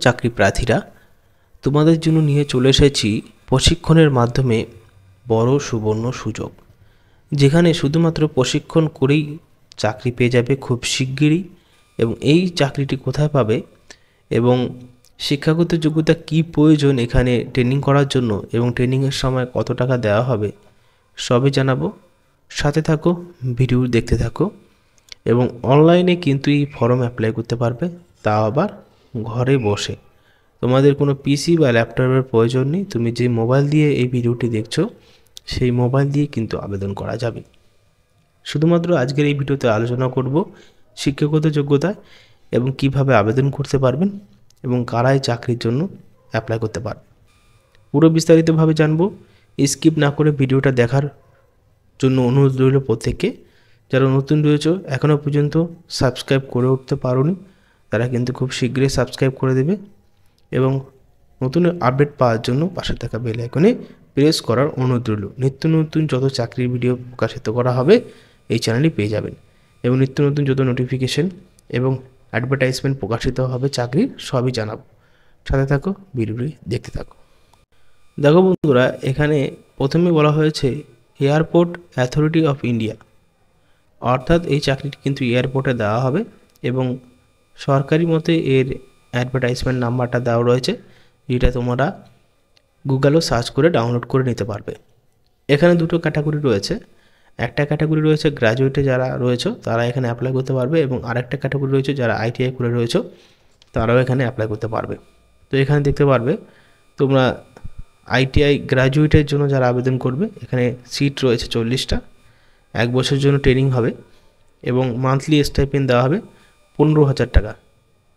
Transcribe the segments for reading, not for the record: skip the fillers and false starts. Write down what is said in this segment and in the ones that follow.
চাকরি প্রার্থীরা, তোমাদের জন্য নিয়ে চলে এসেছি প্রশিক্ষণের মাধ্যমে বড় সুবর্ণ সুযোগ, যেখানে শুধুমাত্র প্রশিক্ষণ করেই চাকরি পেয়ে যাবে খুব শিগগিরই। এবং এই চাকরিটি কোথায় পাবে এবং শিক্ষাগত যোগ্যতা কী প্রয়োজন এখানে ট্রেনিং করার জন্য এবং ট্রেনিংয়ের সময় কত টাকা দেওয়া হবে সবই জানাবো। সাথে থাকো, ভিডিও দেখতে থাকো। এবং অনলাইনে কিন্তু এই ফর্ম অ্যাপ্লাই করতে পারবে, তাও আবার ঘরে বসে। তোমাদের কোনো পিসি বা ল্যাপটপের প্রয়োজন নেই, তুমি যে মোবাইল দিয়ে এই ভিডিওটি দেখছো সেই মোবাইল দিয়ে কিন্তু আবেদন করা যাবে। শুধুমাত্র আজকের এই ভিডিওতে আলোচনা করব শিক্ষাগত যোগ্যতা এবং কিভাবে আবেদন করতে পারবেন এবং কারাই চাকরির জন্য অ্যাপ্লাই করতে পারবে। পুরো বিস্তারিতভাবে জানবো। স্কিপ না করে ভিডিওটা দেখার জন্য অনুরোধ রইল প্রত্যেককে। যারা নতুন রয়েছে এখনও পর্যন্ত সাবস্ক্রাইব করে উঠতে পারোনি, তারা কিন্তু খুব শীঘ্রই সাবস্ক্রাইব করে দেবে এবং নতুন আপডেট পাওয়ার জন্য পাশে থাকা বেল আইকনে প্রেস করার অনুরোধ রইল। নিত্য নতুন যত চাকরির ভিডিও প্রকাশিত করা হবে এই চ্যানেলটি পেয়ে যাবেন এবং নিত্য নতুন যত নোটিফিকেশন এবং অ্যাডভার্টাইজমেন্ট প্রকাশিত হবে চাকরির সবই জানাবো। সাথে থাকো, ভিডিওটি দেখতে থাকো। দেখো বন্ধুরা, এখানে প্রথমে বলা হয়েছে এয়ারপোর্ট অথরিটি অফ ইন্ডিয়া, অর্থাৎ এই চাকরিটি কিন্তু এয়ারপোর্টে দেওয়া হবে এবং সরকারি মতে এর অ্যাডভার্টাইজমেন্ট নাম্বারটা দেওয়া রয়েছে, যেটা তোমরা গুগলেও সার্চ করে ডাউনলোড করে নিতে পারবে। এখানে দুটো ক্যাটাগরি রয়েছে। একটা ক্যাটাগরি রয়েছে গ্র্যাজুয়েটে যারা রয়েছে তারা এখানে অ্যাপ্লাই করতে পারবে এবং আরেকটা ক্যাটাগরি রয়েছে যারা আইটিআই করে রয়েছে তারাও এখানে অ্যাপ্লাই করতে পারবে। তো এখানে দেখতে পারবে তোমরা আইটিআই গ্র্যাজুয়েটের জন্য যারা আবেদন করবে, এখানে সিট রয়েছে 40টা। 1 বছরের জন্য ট্রেনিং হবে এবং মান্থলি স্টাইপেন্ড দেওয়া হবে 15,000 টাকা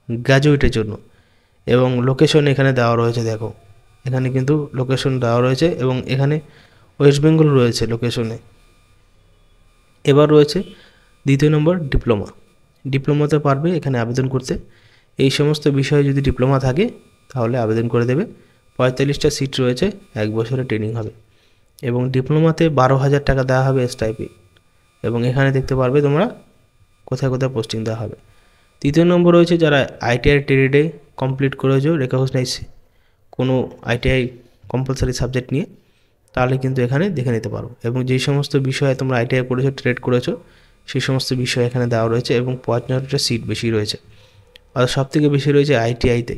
গ্র্যাজুয়েটের জন্য। এবং লোকেশন এখানে দেওয়া রয়েছে, দেখো এখানে কিন্তু লোকেশন দেওয়া রয়েছে এবং এখানে ওয়েস্ট বেঙ্গল রয়েছে লোকেশনে। এবার রয়েছে দ্বিতীয় নম্বর ডিপ্লোমা। ডিপ্লোমাতে পারবে এখানে আবেদন করতে। এই সমস্ত বিষয়ে যদি ডিপ্লোমা থাকে তাহলে আবেদন করে দেবে। 45টা সিট রয়েছে, 1 বছরের ট্রেনিং হবে এবং ডিপ্লোমাতে 12,000 টাকা দেওয়া হবে স্টাইপেন্ড। এবং এখানে দেখতে পারবে তোমরা কোথায় কোথায় পোস্টিং দেওয়া হবে। তৃতীয় নম্বর রয়েছে যারা আইটিআই ট্রেডে কমপ্লিট করেছো, রেকগনাইজ কোনো আইটিআই কম্পালসারি সাবজেক্ট নিয়ে, তাহলে কিন্তু এখানে দেখে নিতে পারো। এবং যেই সমস্ত বিষয়ে তোমরা আইটিআই করেছো, ট্রেড করেছো, সেই সমস্ত বিষয় এখানে দেওয়া রয়েছে এবং 55টা সিট বেশি রয়েছে। আর সবথেকে বেশি রয়েছে আইটিআইতে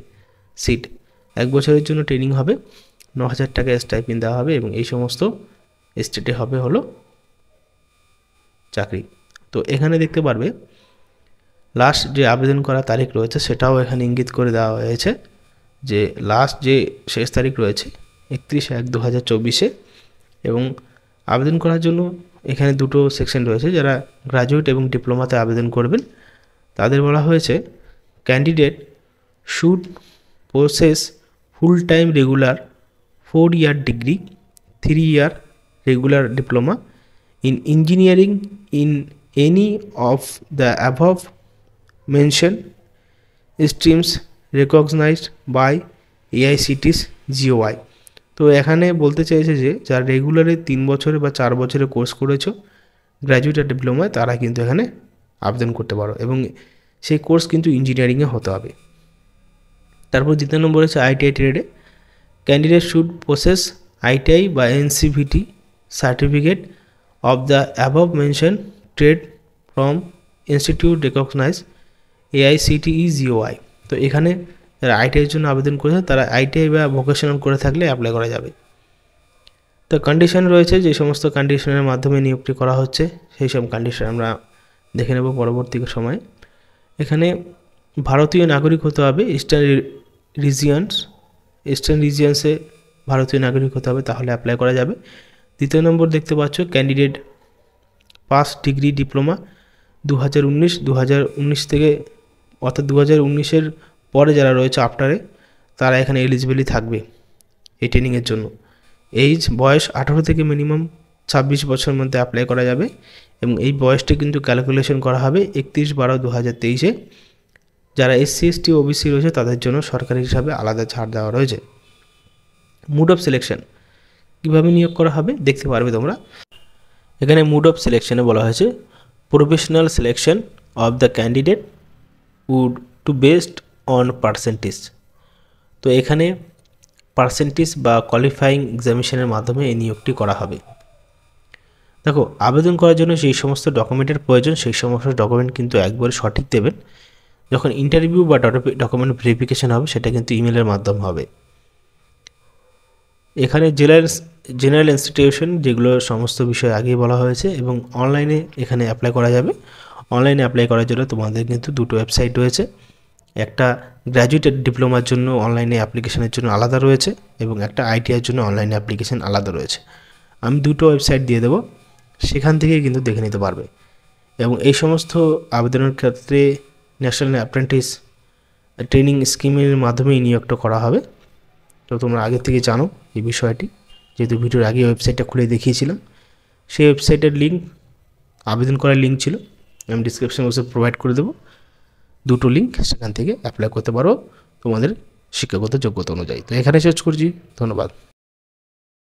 সিট। 1 বছরের জন্য ট্রেনিং হবে, 9,000 টাকা স্টাইপেন্ড দেওয়া হবে এবং এই সমস্ত স্টেটে হবে হলো চাকরি। তো এখানে দেখতে পারবে লাস্ট যে আবেদন করার তারিখ রয়েছে সেটাও এখানে ইঙ্গিত করে দেওয়া হয়েছে, যে লাস্ট যে শেষ তারিখ রয়েছে 31/1/2024। এবং আবেদন করার জন্য এখানে দুটো সেকশন রয়েছে। যারা গ্র্যাজুয়েট এবং ডিপ্লোমাতে আবেদন করবেন তাদের বলা হয়েছে candidate should process full time regular 4-year degree, 3-year regular diploma in engineering in any of the above mentioned streams recognized by AICTE's GOI। তো এখানে বলতে চাইছে যে যারা রেগুলারে 3 বছরে বা 4 বছরে কোর্স করেছো গ্র্যাজুয়েট আর ডিপ্লোমায়, তারা কিন্তু এখানে আবেদন করতে পারো এবং সেই কোর্স কিন্তু ইঞ্জিনিয়ারিংয়ে হতে হবে। তারপর দ্বিতীয় নম্বর হচ্ছে আইটিআই ট্রেডে ক্যান্ডিডেট শুড প্রসেস আইটিআই বা NCVT certificate of the above mentioned trade from institute recognized AICTE GOI। তো এখানে যারা আইটিআইয়ের জন্য আবেদন করেছে তারা আইটিআই বা ভোকেশনাল করে থাকলে অ্যাপ্লাই করা যাবে। তো কন্ডিশন রয়েছে, যে সমস্ত কন্ডিশনের মাধ্যমে নিয়োগটি করা হচ্ছে সেই সব কন্ডিশন আমরা দেখে নেব পরবর্তী সময়ে। এখানে ভারতীয় নাগরিক হতে হবে, ইস্টার্ন রিজিয়ন্সে ভারতীয় নাগরিক হতে হবে, তাহলে অ্যাপ্লাই করা যাবে। দ্বিতীয় নম্বর দেখতে পাচ্ছ ক্যান্ডিডেট পাস ডিগ্রি ডিপ্লোমা 2019 থেকে, অর্থাৎ 2019-এর পরে যারা রয়েছে আফটারে, তারা এখানে এলিজিবিলি থাকবে এই ট্রেনিংয়ের জন্য। বয়স 18 থেকে মিনিমাম 26 বছরের মধ্যে অ্যাপ্লাই করা যাবে এবং এই বয়সটি কিন্তু ক্যালকুলেশন করা হবে 31/12/2023-এ। যারা SC ST OBC রয়েছে তাদের জন্য সরকারি হিসাবে আলাদা ছাড় দেওয়া রয়েছে। মুড অফ সিলেকশন কীভাবে নিয়োগ করা হবে দেখতে পারবে তোমরা। এখানে মুড অফ সিলেকশনে বলা হয়েছে professional selection of the candidate would to based on percentage তো এখানে পার্সেন্টেজ বা কোয়ালিফাইং এক্সামিনেশনের মাধ্যমে এই নিয়োগটি করা হবে। দেখো, আবেদন করার জন্য যেই সমস্ত ডকুমেন্টের প্রয়োজন সেই সমস্ত ডকুমেন্ট কিন্তু একবারে সঠিক দেবেন। যখন ইন্টারভিউ বা ডকুমেন্ট ভেরিফিকেশন হবে সেটা কিন্তু ইমেলের মাধ্যমে হবে। এখানে জেনারেল ইনস্টিটিউশন যেগুলো সমস্ত বিষয় আগেই বলা হয়েছে, এবং অনলাইনে এখানে অ্যাপ্লাই করা যাবে। অনলাইনে অ্যাপ্লাই করার জন্য তোমাদের কিন্তু দুটো ওয়েবসাইট রয়েছে। একটা গ্র্যাজুয়েট ডিপ্লোমার জন্য অনলাইনে অ্যাপ্লিকেশনের জন্য আলাদা রয়েছে, এবং একটা আইটিআইয়ের জন্য অনলাইনে অ্যাপ্লিকেশন আলাদা রয়েছে। আমি দুটো ওয়েবসাইট দিয়ে দেবো, সেখান থেকেই কিন্তু দেখে নিতে পারবে। এবং এই সমস্ত আবেদনের ক্ষেত্রে ন্যাশনাল অ্যাপ্রেন্টিস ট্রেনিং স্কিমের মাধ্যমেই নিয়োগটা করা হবে। তো তোমরা আগে থেকে জানো এই বিষয়টি, যেহেতু ভিডিওর আগে ওয়েবসাইটটা খুলে দেখিয়েছিলাম। সেই ওয়েবসাইটের লিঙ্ক, আবেদন করার লিঙ্ক ছিল, আমি ডিসক্রিপশন বক্সে প্রোভাইড করে দেবো দুটো লিঙ্ক, সেখান থেকে অ্যাপ্লাই করতে পারো তোমাদের শিক্ষাগত যোগ্যতা অনুযায়ী। তো এখানে শেষ করছি, ধন্যবাদ।